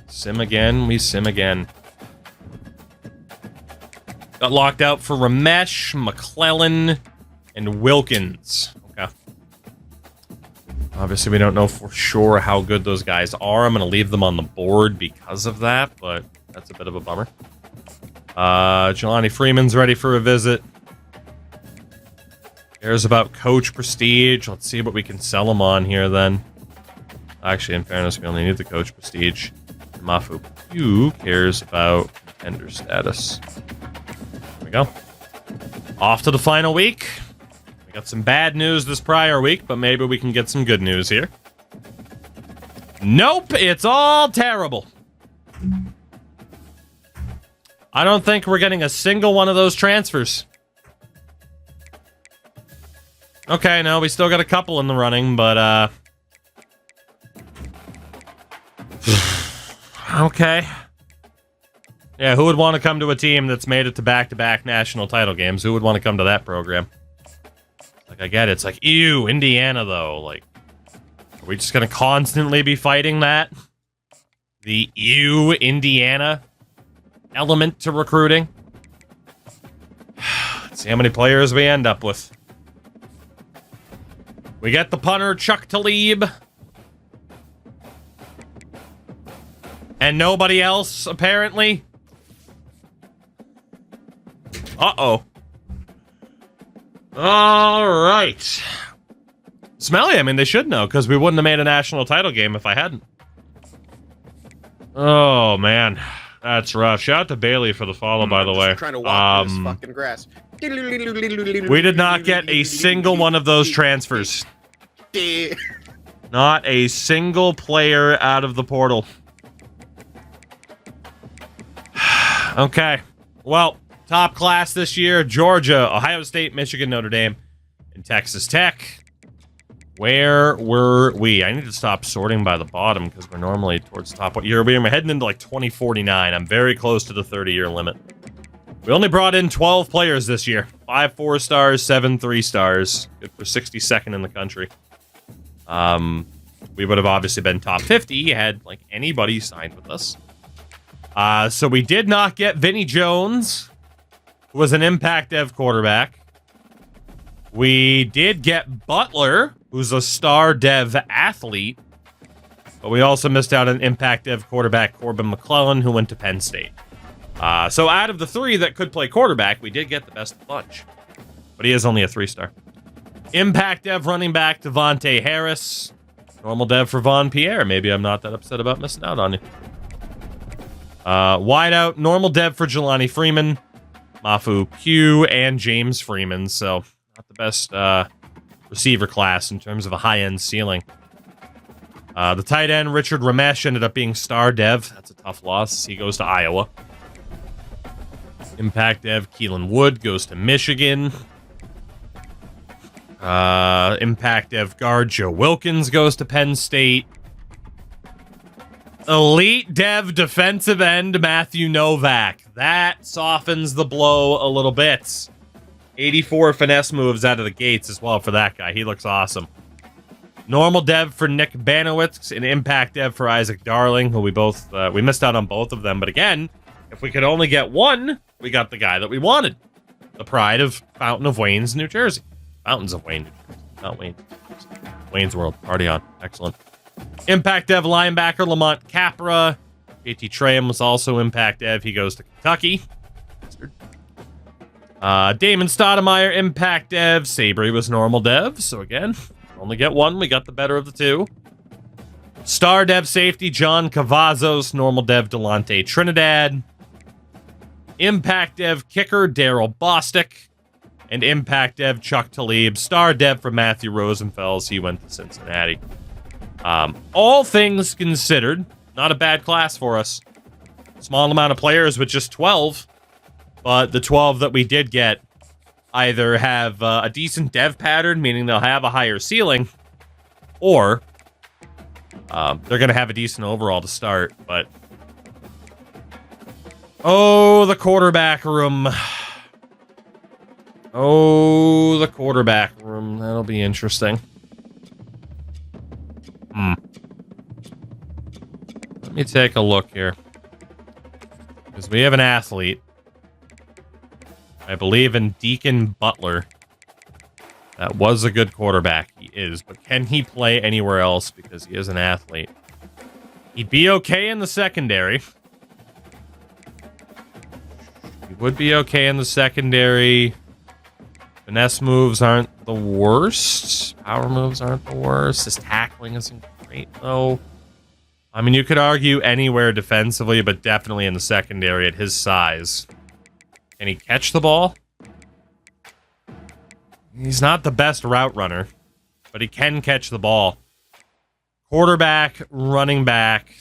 [SPEAKER 1] Sim again, we sim again. Got locked out for Ramesh, McClellan, and Wilkins. Okay. Obviously, we don't know for sure how good those guys are. I'm going to leave them on the board because of that, but that's a bit of a bummer. Jelani Freeman's ready for a visit. Cares about coach prestige. Let's see what we can sell him on here then. Actually, in fairness, we only need the coach prestige. Mafu Pugh cares about contender status. There we go. Off to the final week. We got some bad news this prior week, but maybe we can get some good news here. Nope, it's all terrible. I don't think we're getting a single one of those transfers. Okay, no, we still got a couple in the running, but, okay. Yeah, who would want to come to a team that's made it to back-to-back national title games? Who would want to come to that program? Like, I get it. It's like, ew, Indiana, though. Like, are we just going to constantly be fighting that? The ew, Indiana element to recruiting? Let's see how many players we end up with. We get the punter, Chuck Talib. And nobody else, apparently. Uh-oh. All right. Smelly, I mean, they should know, because we wouldn't have made a national title game if I hadn't. Oh, man. That's rough. Shout out to Bailey for the follow, by the way.
[SPEAKER 4] Trying to walk through this fucking grass.
[SPEAKER 1] We did not get a single one of those transfers. Not a single player out of the portal. Okay. Well, top class this year, Georgia, Ohio State, Michigan, Notre Dame, and Texas Tech. Where were we? I need to stop sorting by the bottom because we're normally towards the top. What year are we? We're heading into like 2049. I'm very close to the 30-year limit. We only brought in 12 players this year. 5 4-stars, 7 3-stars. Good for 62nd in the country. We would have obviously been top 50 had like anybody signed with us. So we did not get Vinny Jones, who was an impact dev quarterback. We did get Butler, who's a star dev athlete. But we also missed out on impact dev quarterback Corbin McClellan, who went to Penn State. So out of the 3 that could play quarterback, we did get the best of the bunch. But he is only a 3-star. Impact dev running back Devontae Harris. Normal dev for Von Pierre. Maybe I'm not that upset about missing out on you. Wideout, normal dev for Jelani Freeman, Mafu Q, and James Freeman. So not the best receiver class in terms of a high-end ceiling. The tight end, Richard Ramesh, ended up being star dev. That's a tough loss. He goes to Iowa. Impact dev, Keelan Wood, goes to Michigan. Impact dev guard, Joe Wilkins, goes to Penn State. Elite dev defensive end, Matthew Novak. That softens the blow a little bit. 84 finesse moves out of the gates as well for that guy. He looks awesome. Normal dev for Nick Banowitz, and impact dev for Isaac Darling, who we missed out on both of them. But again, if we could only get one, we got the guy that we wanted. The pride of Fountain of Wayne's, New Jersey. Fountains of Wayne, New Jersey. Not Wayne. Wayne's World. Party on. Excellent. Impact dev linebacker Lamont Capra. JT Traham was also impact dev. He goes to Kentucky. Damon Stoudemire, impact dev. Sabry was normal dev. So again, only get one. We got the better of the 2. Star dev safety John Cavazos. Normal dev Delonte Trinidad. Impact dev kicker Daryl Bostic. And impact dev Chuck Talib. Star dev for Matthew Rosenfels. He went to Cincinnati. All things considered, not a bad class for us. Small amount of players with just 12. But the 12 that we did get either have a decent dev pattern, meaning they'll have a higher ceiling, or they're going to have a decent overall to start. But oh, the quarterback room. Oh, the quarterback room. That'll be interesting. Let me take a look here. Because we have an athlete. I believe in Deacon Butler. That was a good quarterback. He is. But can he play anywhere else? Because he is an athlete. He'd be okay in the secondary. He would be okay in the secondary. Finesse moves aren't the worst. Power moves aren't the worst. His tackling isn't great, though. I mean, you could argue anywhere defensively, but definitely in the secondary at his size. Can he catch the ball? He's not the best route runner, but he can catch the ball. Quarterback, running back,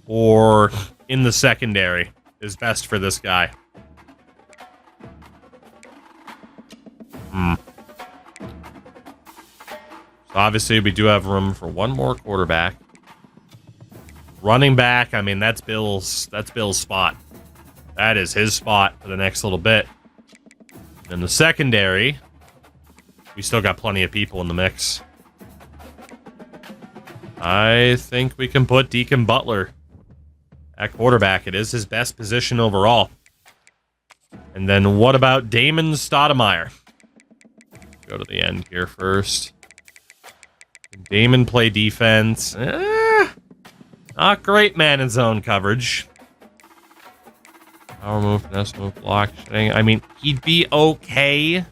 [SPEAKER 1] or in the secondary is best for this guy. So obviously, we do have room for one more quarterback. Running back, I mean, that's Bill's spot. That is his spot for the next little bit. In the secondary, we still got plenty of people in the mix. I think we can put Deacon Butler at quarterback. It is his best position overall. And then what about Damon Stoudemire? Go to the end here first. Damon play defense. Not great man in zone coverage. Power move, finesse move, block. I mean, he'd be okay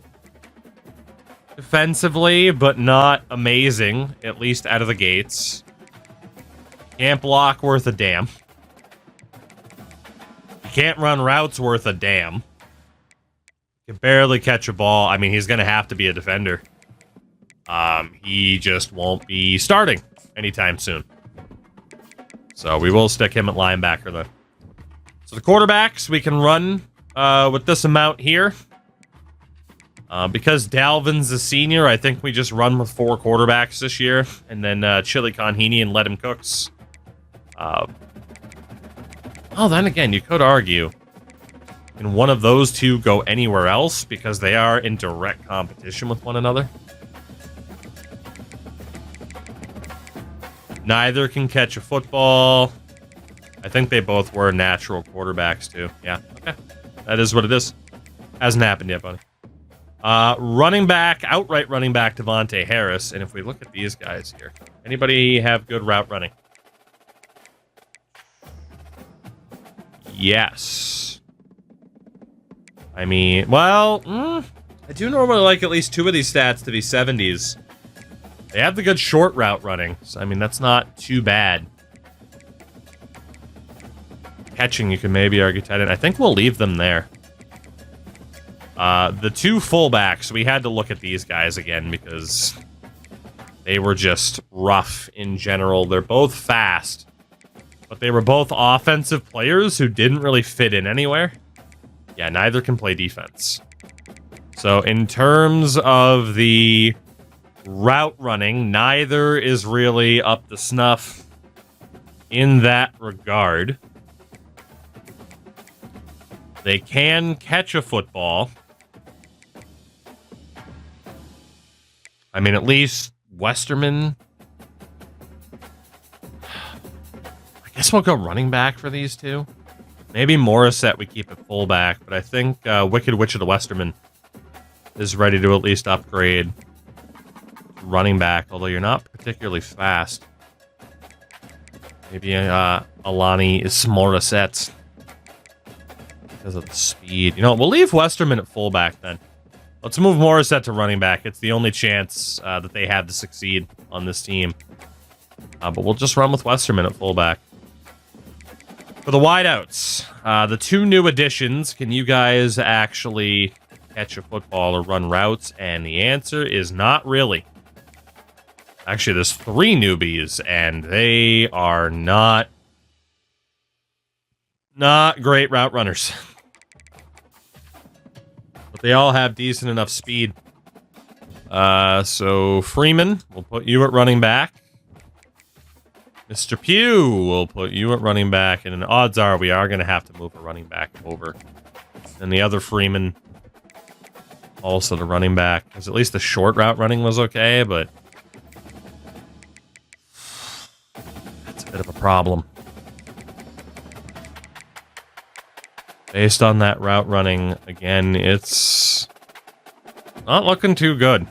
[SPEAKER 1] defensively, but not amazing, at least out of the gates. Can't block worth a damn. Can't run routes worth a damn. Can barely catch a ball. I mean, he's going to have to be a defender. He just won't be starting anytime soon. So we will stick him at linebacker then. So the quarterbacks, we can run with this amount here. Because Dalvin's a senior, I think we just run with 4 quarterbacks this year. And then Chili Con Heaney and let him cooks. Oh, then again, you could argue, can one of those two go anywhere else because they are in direct competition with one another? Neither can catch a football. I think they both were natural quarterbacks, too. Yeah, okay. That is what it is. Hasn't happened yet, buddy. Running back, outright running back, Devontae Harris. And if we look at these guys here, anybody have good route running? Yes. I mean, well, I do normally like at least 2 of these stats to be 70s. They have the good short route running, so I mean, that's not too bad. Catching, you can maybe argue tight end. I think we'll leave them there. The 2 fullbacks, we had to look at these guys again because they were just rough in general. They're both fast. But they were both offensive players who didn't really fit in anywhere. Yeah, neither can play defense. So in terms of the route running, neither is really up to snuff in that regard. They can catch a football. I mean, at least Westerman... I guess we'll go running back for these 2. Maybe Morissette we keep at fullback, but I think Wicked Witch of the Westerman is ready to at least upgrade running back, although you're not particularly fast. Maybe Alani is Morissette because of the speed. You know, we'll leave Westerman at fullback then. Let's move Morissette to running back. It's the only chance that they have to succeed on this team. But we'll just run with Westerman at fullback. For the wideouts, the 2 new additions, can you guys actually catch a football or run routes? And the answer is not really. Actually, there's 3 newbies, and they are not great route runners. But they all have decent enough speed. So Freeman, we'll put you at running back. Mr. Pugh, we'll put you at running back, and odds are we are going to have to move a running back over. And the other Freeman, also the running back, because at least the short route running was okay, but that's a bit of a problem. Based on that route running, again, it's not looking too good.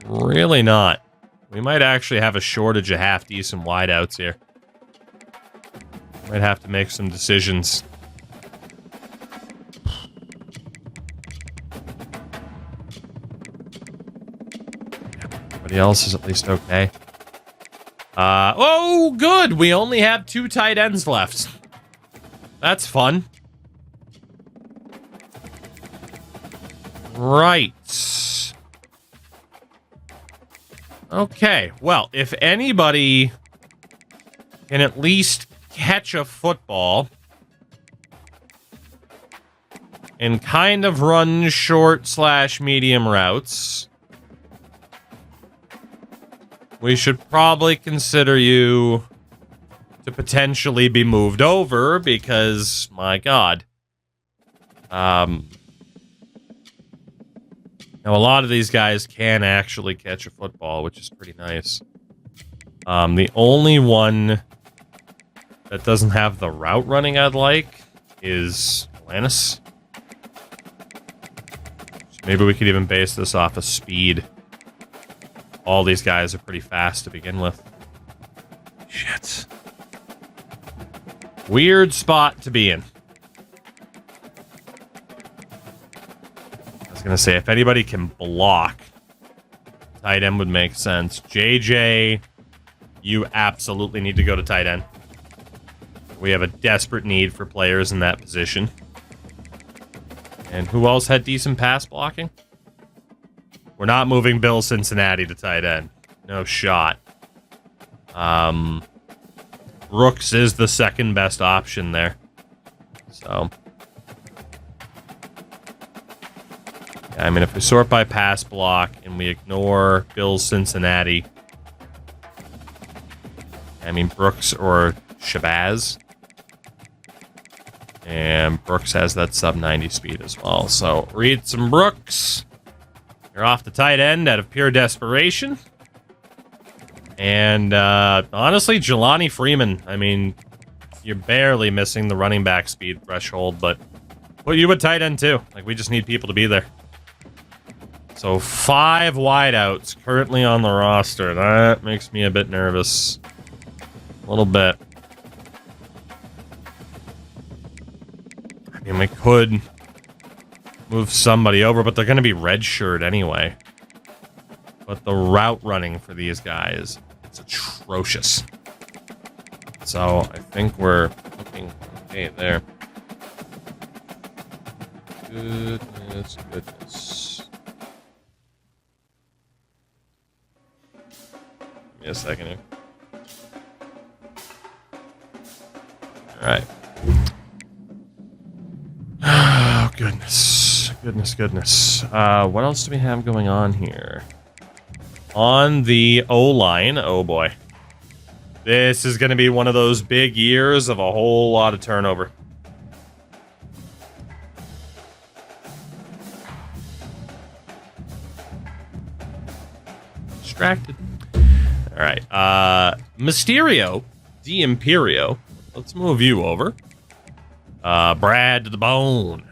[SPEAKER 1] Really not. We might actually have a shortage of half-decent wideouts here. Might have to make some decisions. Everybody else is at least okay. Oh, good! We only have 2 tight ends left. That's fun. Right. Okay, well, if anybody can at least catch a football and kind of run short/medium routes, we should probably consider you to potentially be moved over because, my God. Now, a lot of these guys can actually catch a football, which is pretty nice. The only one that doesn't have the route running I'd like is Lannis. So maybe we could even base this off of speed. All these guys are pretty fast to begin with. Shit. Weird spot to be in. I was going to say, if anybody can block, tight end would make sense. JJ, you absolutely need to go to tight end. We have a desperate need for players in that position. And who else had decent pass blocking? We're not moving Bill Cincinnati to tight end. No shot. Brooks is the second best option there. So, yeah, I mean, if we sort by pass block and we ignore Bill Cincinnati, I mean, Brooks or Shabazz. And Brooks has that sub 90 speed as well. So, read some Brooks. You're off the tight end out of pure desperation. And honestly, Jelani Freeman. I mean, you're barely missing the running back speed threshold, but put you at tight end too. Like, we just need people to be there. So 5 wideouts currently on the roster. That makes me a bit nervous. A little bit. I mean, we could move somebody over, but they're going to be redshirt anyway. But the route running for these guys, it's atrocious. So I think we're looking okay there. Goodness. Give me a second here. All right. Oh, goodness. What else do we have going on here? On the O-line, oh boy. This is going to be one of those big years of a whole lot of turnover. Distracted. All right. Mysterio, the Imperio. Let's move you over. Brad to the bone.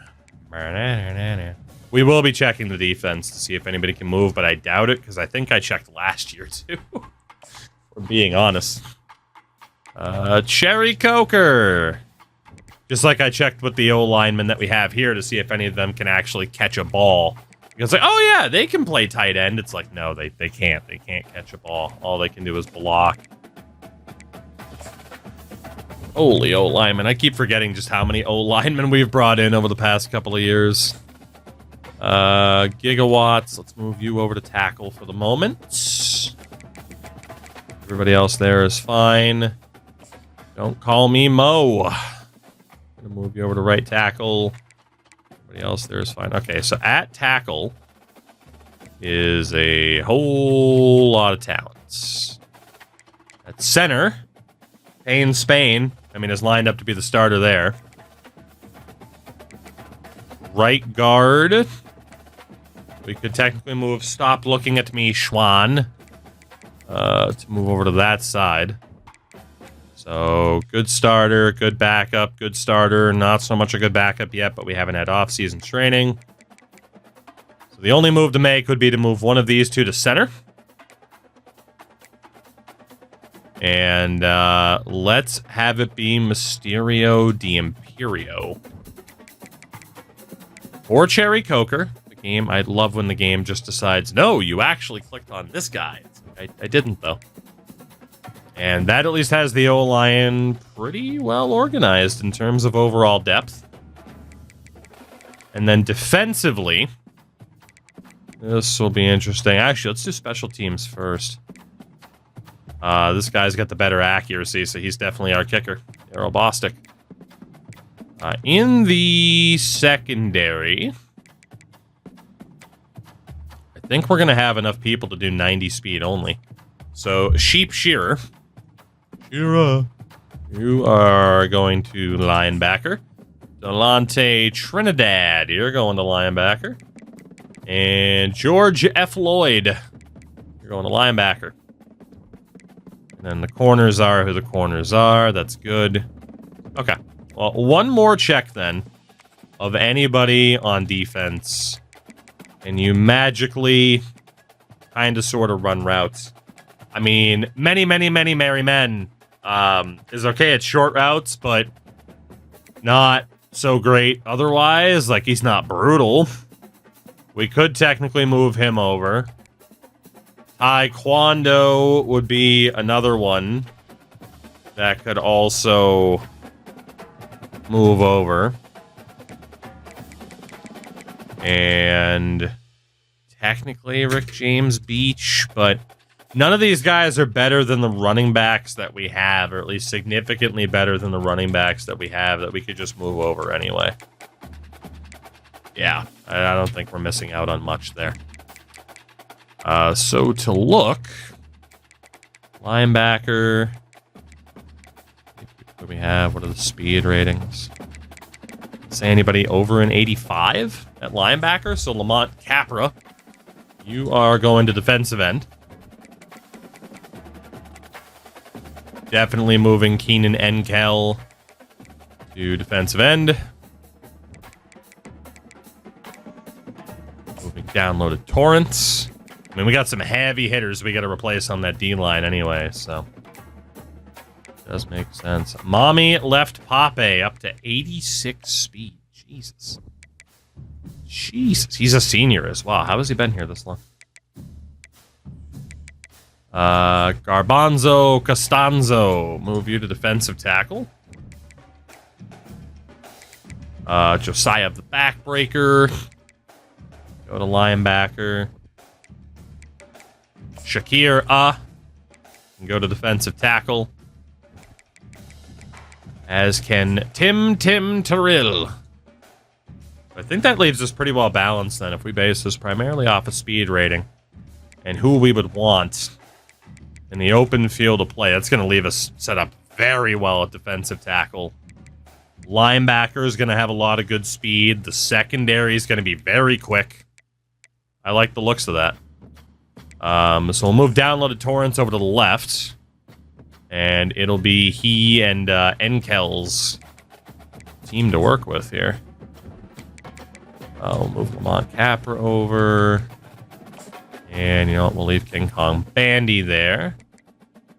[SPEAKER 1] We will be checking the defense to see if anybody can move, but I doubt it, because I think I checked last year, too. For being honest. Cherry Coker. Just like I checked with the O-linemen that we have here to see if any of them can actually catch a ball. Because, like, oh, yeah, they can play tight end. It's like, no, they can't. They can't catch a ball. All they can do is block. Holy O-linemen. I keep forgetting just how many O-linemen we've brought in over the past couple of years. Gigawatts. Let's move you over to tackle for the moment. Everybody else there is fine. Don't call me Mo. I'm gonna move you over to right tackle. Everybody else there is fine. Okay, so at tackle is a whole lot of talents. At center, Payne Spain, I mean, is lined up to be the starter there. Right guard. We could technically move Stop Looking at Me, Schwan. To move over to that side. So, good starter, good backup, good starter. Not so much a good backup yet, but we haven't had off-season training. So the only move to make would be to move one of these two to center. And let's have it be Mysterio the Imperio. Or Cherry Coker. The game, I love when the game just decides, no, you actually clicked on this guy. I didn't, though. And that at least has the O-line pretty well organized in terms of overall depth. And then defensively, this will be interesting. Actually, let's do special teams first. This guy's got the better accuracy, so he's definitely our kicker. Errol Bostic. In the secondary, I think we're going to have enough people to do 90 speed only. So, Sheep Shearer. Shearer. You are going to linebacker. Delonte Trinidad. You're going to linebacker. And George F. Lloyd. You're going to linebacker. And then the corners are who the corners are. That's good. Okay. Well, one more check then of anybody on defense. And you magically kind of sort of run routes. I mean, many merry men is okay at short routes, but not so great otherwise. Like, he's not brutal. We could technically move him over. Taekwondo would be another one that could also move over. And technically Rick James Beach, but none of these guys are better than the running backs that we have, or at least significantly better than the running backs that we have that we could just move over anyway. Yeah, I don't think we're missing out on much there. So to look, linebacker, what do we have? What are the speed ratings? Say anybody over an 85 at linebacker? So Lamont Capra, you are going to defensive end. Definitely moving Keenan Enkel to defensive end. Moving downloaded Torrance. I mean, we got some heavy hitters we got to replace on that D-line anyway, so does make sense. Mommy left Pape up to 86 speed. Jesus. Jesus. He's a senior as well. How has he been here this long? Garbanzo Costanzo. Move you to defensive tackle. Josiah the backbreaker. Go to linebacker. Shakir can go to defensive tackle. As can Tim Terrell. I think that leaves us pretty well balanced then if we base this primarily off of speed rating and who we would want in the open field of play. That's going to leave us set up very well at defensive tackle. Linebacker is going to have a lot of good speed. The secondary is going to be very quick. I like the looks of that. So we'll move downloaded Torrance over to the left. And it'll be he and Enkel's team to work with here. I'll move Lamont Capra over. And you know what? We'll leave King Kong Bandy there.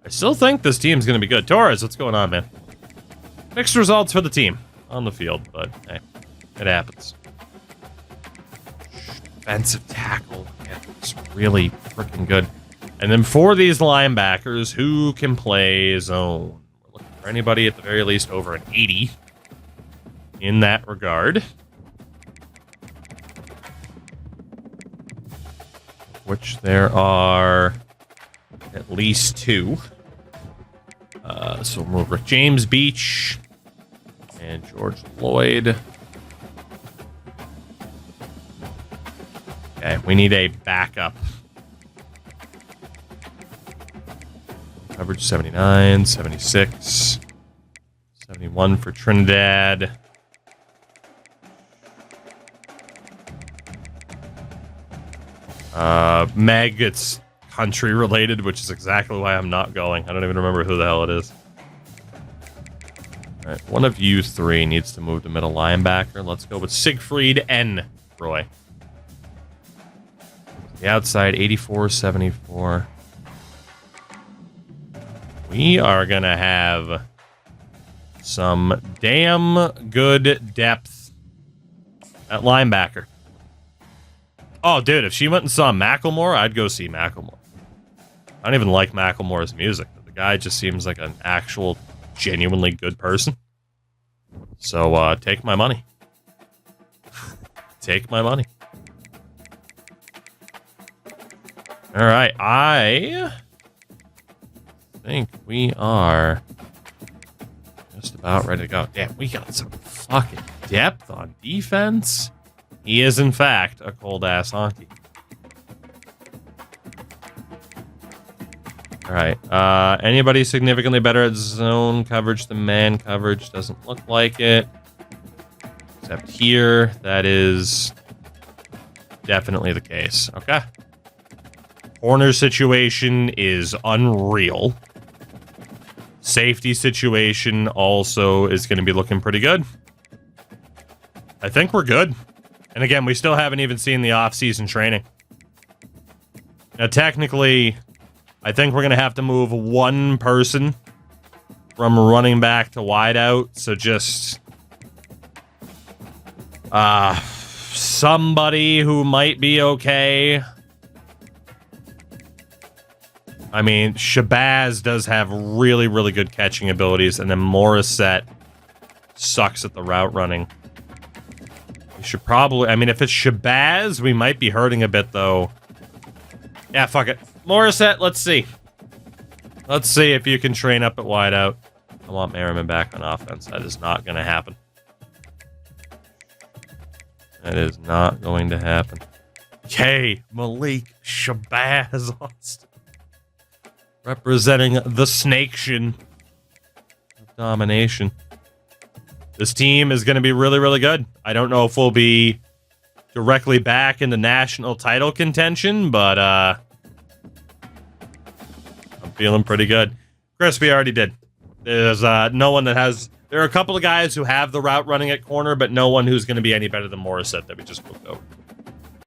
[SPEAKER 1] I still think this team's going to be good. Torres, what's going on, man? Mixed results for the team on the field, but hey, it happens. Defensive tackle. Yeah, it's really freaking good. And then for these linebackers, who can play zone? We're looking for anybody at the very least over an 80 in that regard. Which there are at least two. So we'll move Rick James Beach and George Lloyd. Okay, we need a backup. Coverage 79, 76, 71 for Trinidad. Meg, it's country related, which is exactly why I'm not going. I don't even remember who the hell it is. All right, one of you three needs to move to middle linebacker. Let's go with Siegfried N. Roy. The outside, 84, 74. We are going to have some damn good depth at linebacker. Oh, dude, if she went and saw Macklemore, I'd go see Macklemore. I don't even like Macklemore's music. The guy just seems like an actual, genuinely good person. So, take my money. Take my money. All right, I think we are just about ready to go. Damn, we got some fucking depth on defense. He is, in fact, a cold-ass honky. All right. Anybody significantly better at zone coverage than man coverage? Doesn't look like it. Except here, that is definitely the case. Okay. Corner situation is unreal. Safety situation also is going to be looking pretty good. I think we're good. And again, we still haven't even seen the off-season training. Now, technically, I think we're going to have to move one person from running back to wideout. So just Somebody who might be okay. I mean, Shabazz does have really, really good catching abilities, and then Morissette sucks at the route running. We should probably... I mean, if it's Shabazz, we might be hurting a bit, though. Yeah, fuck it. Morissette, let's see. Let's see if you can train up at wideout. I want Merriman back on offense. That is not going to happen. That is not going to happen. Okay, Malik Shabazz Austin. Representing the Snakeshin of domination. This team is going to be really, really good. I don't know if we'll be directly back in the national title contention, but I'm feeling pretty good. Chris, we already did. There's no one that has... There are a couple of guys who have the route running at corner, but no one who's going to be any better than Morissette that we just moved over.